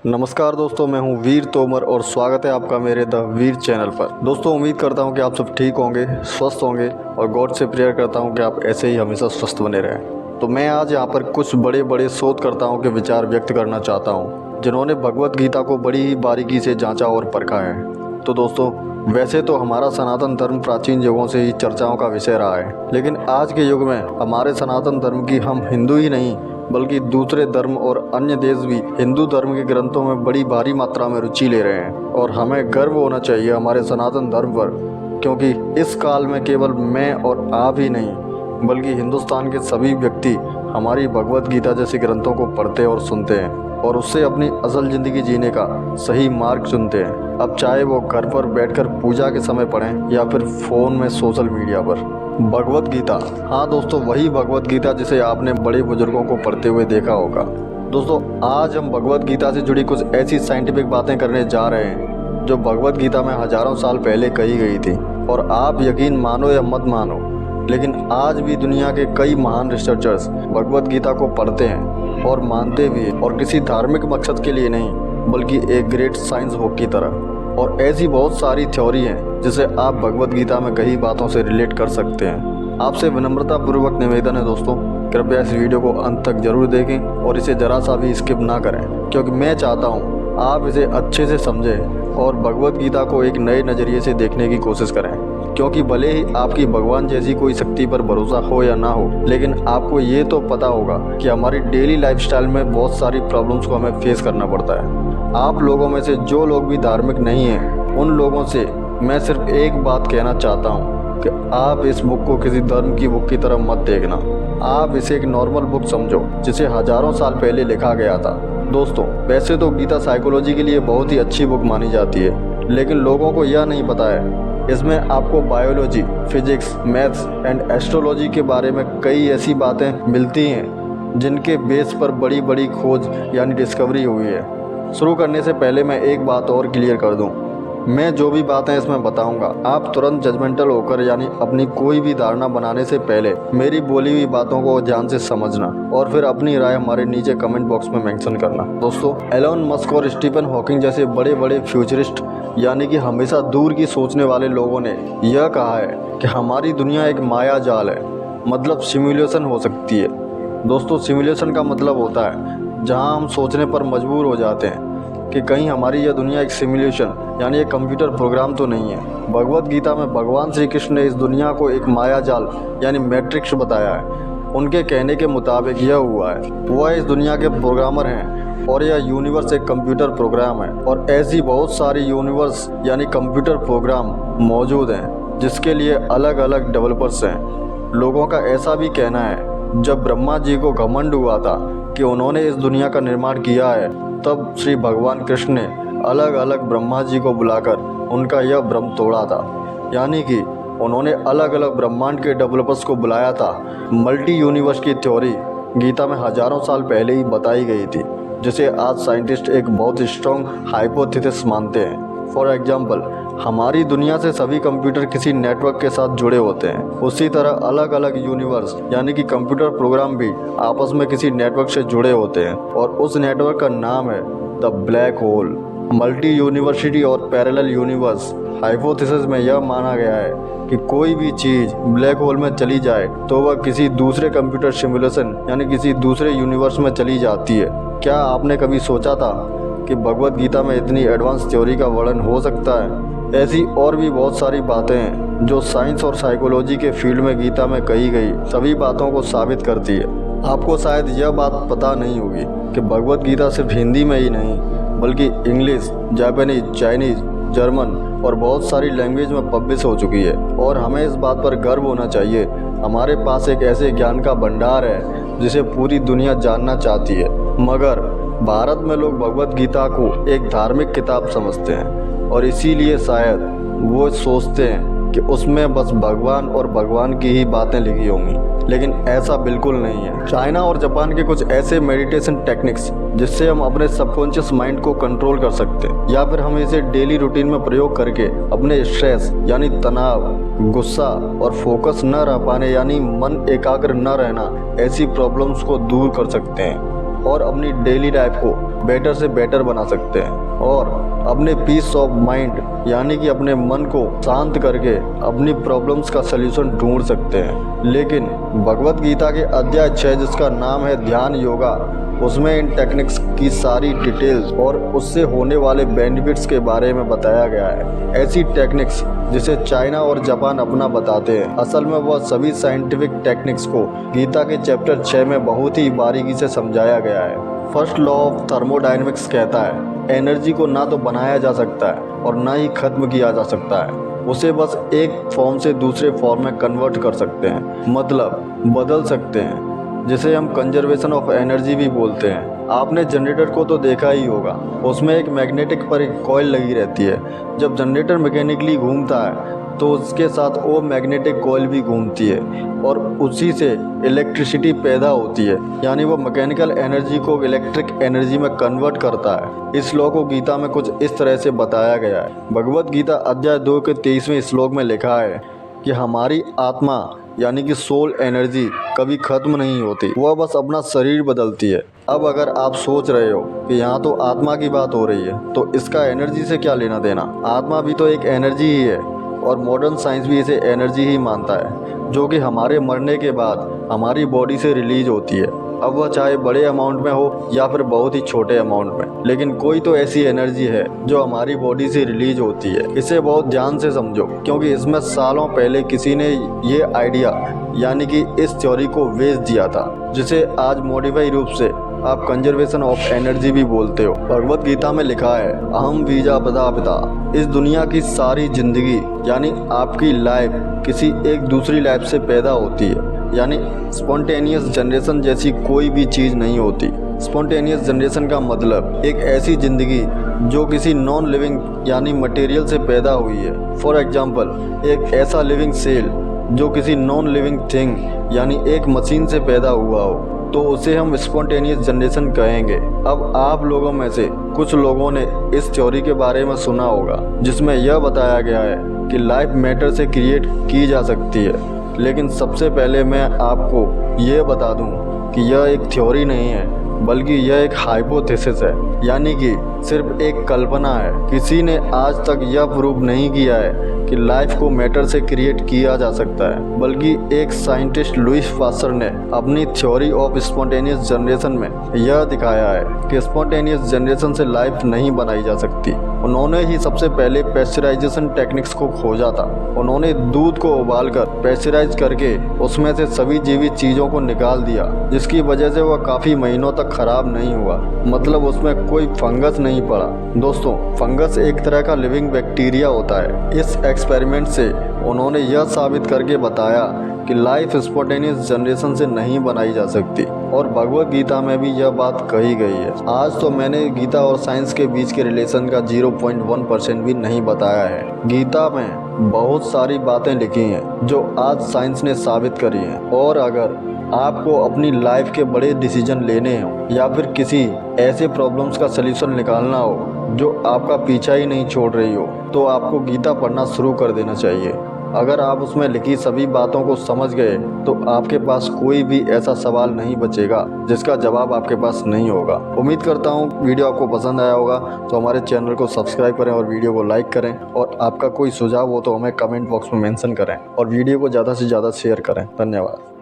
नमस्कार दोस्तों, मैं हूं वीर तोमर और स्वागत है आपका मेरे द वीर चैनल पर। दोस्तों, उम्मीद करता हूं कि आप सब ठीक होंगे, स्वस्थ होंगे और गॉड से प्रेयर करता हूं कि आप ऐसे ही हमेशा स्वस्थ बने रहें। तो मैं आज यहां पर कुछ बड़े बड़े शोधकर्ताओं के विचार व्यक्त करना चाहता हूं जिन्होंने भगवत गीता को बड़ी ही बारीकी से जांचा और परखा है। तो दोस्तों, वैसे तो हमारा सनातन धर्म प्राचीन युगों से ही चर्चाओं का विषय रहा है, लेकिन आज के युग में हमारे सनातन धर्म की हम हिंदू ही नहीं बल्कि दूसरे धर्म और अन्य देश भी हिंदू धर्म के ग्रंथों में बड़ी भारी मात्रा में रुचि ले रहे हैं। और हमें गर्व होना चाहिए हमारे सनातन धर्म पर, क्योंकि इस काल में केवल मैं और आप ही नहीं बल्कि हिंदुस्तान के सभी व्यक्ति हमारी भगवत गीता जैसे ग्रंथों को पढ़ते और सुनते हैं और उससे अपनी असल ज़िंदगी जीने का सही मार्ग चुनते हैं। अब चाहे वो घर पर बैठकर पूजा के समय पढ़ें या फिर फ़ोन में सोशल मीडिया पर। भगवत गीता, हाँ दोस्तों, वही भगवत गीता जिसे आपने बड़े बुजुर्गों को पढ़ते हुए देखा होगा। दोस्तों, आज हम भगवत गीता से जुड़ी कुछ ऐसी साइंटिफिक बातें करने जा रहे हैं जो भगवत गीता में हजारों साल पहले कही गई थी। और आप यकीन मानो या मत मानो, लेकिन आज भी दुनिया के कई महान रिसर्चर्स भगवत गीता को पढ़ते हैं और मानते भी हैं, और किसी धार्मिक मकसद के लिए नहीं बल्कि एक ग्रेट साइंस बुक की तरह। और ऐसी बहुत सारी थ्योरी हैं जिसे आप भगवत गीता में कई बातों से रिलेट कर सकते हैं। आपसे विनम्रता पूर्वक निवेदन है दोस्तों, कृपया इस वीडियो को अंत तक जरूर देखें और इसे जरा सा भी स्किप ना करें, क्योंकि मैं चाहता हूँ आप इसे अच्छे से समझें और भगवत गीता को एक नए नज़रिए से देखने की कोशिश करें। क्योंकि भले ही आपकी भगवान जैसी कोई शक्ति पर भरोसा हो या ना हो, लेकिन आपको ये तो पता होगा कि हमारी डेली लाइफस्टाइल में बहुत सारी प्रॉब्लम्स को हमें फेस करना पड़ता है। आप लोगों में से जो लोग भी धार्मिक नहीं हैं, उन लोगों से मैं सिर्फ एक बात कहना चाहता हूँ कि आप इस बुक को किसी धर्म की बुक की तरह मत देखना। आप इसे एक नॉर्मल बुक समझो जिसे हजारों साल पहले लिखा गया था। दोस्तों, वैसे तो गीता साइकोलॉजी के लिए बहुत ही अच्छी बुक मानी जाती है, लेकिन लोगों को यह नहीं पता है इसमें आपको biology, physics, maths and astrology के बारे में कई ऐसी बातें मिलती हैं जिनके बेस पर बड़ी बड़ी खोज यानी डिस्कवरी हुई है। शुरू करने से पहले मैं एक बात और क्लियर कर दूं, मैं जो भी बातें इसमें बताऊंगा आप तुरंत जजमेंटल होकर यानी अपनी कोई भी धारणा बनाने से पहले मेरी बोली हुई बातों को ध्यान से समझना और फिर अपनी राय हमारे नीचे कमेंट बॉक्स में मेंशन करना। दोस्तों, एलोन मस्क और स्टीफन हॉकिंग जैसे बड़े बड़े फ्यूचरिस्ट यानी कि हमेशा दूर की सोचने वाले लोगों ने यह कहा है कि हमारी दुनिया एक माया जाल है, मतलब सिमुलेशन हो सकती है। दोस्तों, सिमुलेशन का मतलब होता है जहां हम सोचने पर मजबूर हो जाते हैं कि कहीं हमारी यह दुनिया एक सिमुलेशन यानी एक कंप्यूटर प्रोग्राम तो नहीं है। भगवत गीता में भगवान श्री कृष्ण ने इस दुनिया को एक माया जाल यानी मैट्रिक्स बताया है। उनके कहने के मुताबिक यह हुआ है, वह इस दुनिया के प्रोग्रामर हैं और यह यूनिवर्स एक कंप्यूटर प्रोग्राम है। और ऐसी बहुत सारी यूनिवर्स यानी कंप्यूटर प्रोग्राम मौजूद हैं जिसके लिए अलग अलग डेवलपर्स हैं। लोगों का ऐसा भी कहना है जब ब्रह्मा जी को घमंड हुआ था कि उन्होंने इस दुनिया का निर्माण किया है, तब श्री भगवान कृष्ण ने अलग अलग ब्रह्मा जी को बुलाकर उनका यह भ्रम तोड़ा था। यानी कि उन्होंने अलग अलग ब्रह्मांड के डेवलपर्स को बुलाया था। मल्टी यूनिवर्स की थ्योरी गीता में हजारों साल पहले ही बताई गई थी, जिसे आज साइंटिस्ट एक बहुत स्ट्रॉन्ग हाइपोथेसिस मानते हैं। फॉर एग्जाम्पल, हमारी दुनिया से सभी कंप्यूटर किसी नेटवर्क के साथ जुड़े होते हैं। उसी तरह अलग अलग यूनिवर्स यानी कि कंप्यूटर प्रोग्राम भी आपस में किसी नेटवर्क से जुड़े होते हैं और उस नेटवर्क का नाम है the black hole. Multi university और पैरेलल यूनिवर्स हाइपोथेसिस में यह माना गया है कि कोई भी चीज़ ब्लैक होल में चली जाए तो वह किसी दूसरे कंप्यूटर सिमुलेशन यानी किसी दूसरे यूनिवर्स में चली जाती है। क्या आपने कभी सोचा था कि भगवत गीता में इतनी एडवांस थ्योरी का वर्णन हो सकता है? ऐसी और भी बहुत सारी बातें हैं जो साइंस और साइकोलॉजी के फील्ड में गीता में कही गई सभी बातों को साबित करती है। आपको शायद यह बात पता नहीं होगी कि भगवत गीता सिर्फ हिंदी में ही नहीं बल्कि इंग्लिश, जापानीज, चाइनीज, जर्मन और बहुत सारी लैंग्वेज में पब्लिश हो चुकी है। और हमें इस बात पर गर्व होना चाहिए, हमारे पास एक ऐसे ज्ञान का भंडार है जिसे पूरी दुनिया जानना चाहती है। मगर भारत में लोग भगवत गीता को एक धार्मिक किताब समझते हैं और इसीलिए शायद वो सोचते हैं कि उसमें बस भगवान और भगवान की ही बातें लिखी होंगी, लेकिन ऐसा बिल्कुल नहीं है। चाइना और जापान के कुछ ऐसे मेडिटेशन टेक्निक्स जिससे हम अपने सबकॉन्शियस माइंड को कंट्रोल कर सकते हैं, या फिर हम इसे डेली रूटीन में प्रयोग करके अपने स्ट्रेस यानी तनाव, गुस्सा और फोकस न रह पाने यानी मन एकाग्र न रहना ऐसी प्रॉब्लम्स को दूर कर सकते हैं और अपनी डेली लाइफ को बेटर से बेटर बना सकते हैं और अपने पीस ऑफ माइंड यानी कि अपने मन को शांत करके अपनी प्रॉब्लम्स का सलूशन ढूंढ सकते हैं। लेकिन भगवत गीता के अध्याय 6 जिसका नाम है ध्यान योगा, उसमें इन टेक्निक्स की सारी डिटेल्स और उससे होने वाले बेनिफिट्स के बारे में बताया गया है। ऐसी टेक्निक्स जिसे चाइना और जापान अपना बताते हैं, असल में वह सभी साइंटिफिक टेक्निक्स को गीता के चैप्टर 6 में बहुत ही बारीकी से समझाया गया है। फर्स्ट लॉ ऑफ थर्मोडायनेमिक्स कहता है एनर्जी को ना तो बनाया जा सकता है और ना ही खत्म किया जा सकता है, उसे बस एक फॉर्म से दूसरे फॉर्म में कन्वर्ट कर सकते हैं, मतलब बदल सकते हैं, जिसे हम कंजर्वेशन ऑफ एनर्जी भी बोलते हैं। आपने जनरेटर को तो देखा ही होगा, उसमें एक मैग्नेटिक पर एक कॉइल लगी रहती है। जब जनरेटर मैकेनिकली घूमता है तो उसके साथ वो मैग्नेटिक कॉइल भी घूमती है और उसी से इलेक्ट्रिसिटी पैदा होती है, यानी वो मैकेनिकल एनर्जी को इलेक्ट्रिक एनर्जी में कन्वर्ट करता है। इस लॉ को गीता में कुछ इस तरह से बताया गया है। भगवत गीता अध्याय 2 के 23वें श्लोक में लिखा है कि हमारी आत्मा यानी कि सोल एनर्जी कभी खत्म नहीं होती, वह बस अपना शरीर बदलती है। अब अगर आप सोच रहे हो कि यहाँ तो आत्मा की बात हो रही है तो इसका एनर्जी से क्या लेना देना, आत्मा भी तो एक एनर्जी ही है और मॉडर्न साइंस भी इसे एनर्जी ही मानता है, जो कि हमारे मरने के बाद हमारी बॉडी से रिलीज होती है। अब वह चाहे बड़े अमाउंट में हो या फिर बहुत ही छोटे अमाउंट में, लेकिन कोई तो ऐसी एनर्जी है जो हमारी बॉडी से रिलीज होती है। इसे बहुत ध्यान से समझो, क्योंकि इसमें सालों पहले किसी ने ये आइडिया यानी कि इस थ्योरी को बेच दिया था, जिसे आज मॉडिफाई रूप से आप कंजर्वेशन ऑफ एनर्जी भी बोलते हो। भगवत गीता में लिखा है अहम बीजा प्रजापिता। इस दुनिया की सारी जिंदगी यानी आपकी लाइफ किसी एक दूसरी लाइफ से पैदा होती है, यानी स्पॉन्टेनियस जनरेशन जैसी कोई भी चीज़ नहीं होती। स्पॉन्टेनियस जनरेशन का मतलब एक ऐसी ज़िंदगी जो किसी नॉन लिविंग यानी मटेरियल से पैदा हुई है। फॉर एग्जांपल एक ऐसा लिविंग सेल जो किसी नॉन लिविंग थिंग यानी एक मशीन से पैदा हुआ हो, तो उसे हम स्पॉन्टेनियस जनरेशन कहेंगे। अब आप लोगों में से कुछ लोगों ने इस थ्योरी के बारे में सुना होगा, जिसमें यह बताया गया है कि लाइफ मैटर से क्रिएट की जा सकती है। लेकिन सबसे पहले मैं आपको यह बता दूं कि यह एक थ्योरी नहीं है, बल्कि यह एक हाइपोथेसिस है, यानी कि सिर्फ एक कल्पना है। किसी ने आज तक यह प्रूव नहीं किया है कि लाइफ को मैटर से क्रिएट किया जा सकता है, बल्कि एक साइंटिस्ट लुइस पास्चर ने अपनी थ्योरी ऑफ स्पॉन्टेनियस जनरेशन में यह दिखाया है कि स्पॉन्टेनियस जनरेशन से लाइफ नहीं बनाई जा सकती। उन्होंने ही सबसे पहले पेस्चराइजेशन टेक्निक्स को खोजा था। उन्होंने दूध को उबालकर पेस्चराइज करके उसमें से सभी जीवित चीज़ों को निकाल दिया, जिसकी वजह से वह काफ़ी महीनों तक खराब नहीं हुआ, मतलब उसमें कोई फंगस नहीं पड़ा। दोस्तों, फंगस एक तरह का लिविंग बैक्टीरिया होता है। इस एक्सपेरिमेंट से उन्होंने यह साबित करके बताया कि लाइफ स्पॉन्टेनियस जनरेशन से नहीं बनाई जा सकती, और भगवत गीता में भी यह बात कही गई है। आज तो मैंने गीता और साइंस के बीच के रिलेशन का 0.1% भी नहीं बताया है। गीता में बहुत सारी बातें लिखी हैं जो आज साइंस ने साबित करी हैं, और अगर आपको अपनी लाइफ के बड़े डिसीजन लेने हो या फिर किसी ऐसे प्रॉब्लम्स का सलूशन निकालना हो जो आपका पीछा ही नहीं छोड़ रही हो, तो आपको गीता पढ़ना शुरू कर देना चाहिए। अगर आप उसमें लिखी सभी बातों को समझ गए तो आपके पास कोई भी ऐसा सवाल नहीं बचेगा जिसका जवाब आपके पास नहीं होगा। उम्मीद करता हूँ वीडियो आपको पसंद आया होगा, तो हमारे चैनल को सब्सक्राइब करें और वीडियो को लाइक करें, और आपका कोई सुझाव हो तो हमें कमेंट बॉक्स में मेंशन करें और वीडियो को ज़्यादा से ज़्यादा शेयर करें। धन्यवाद।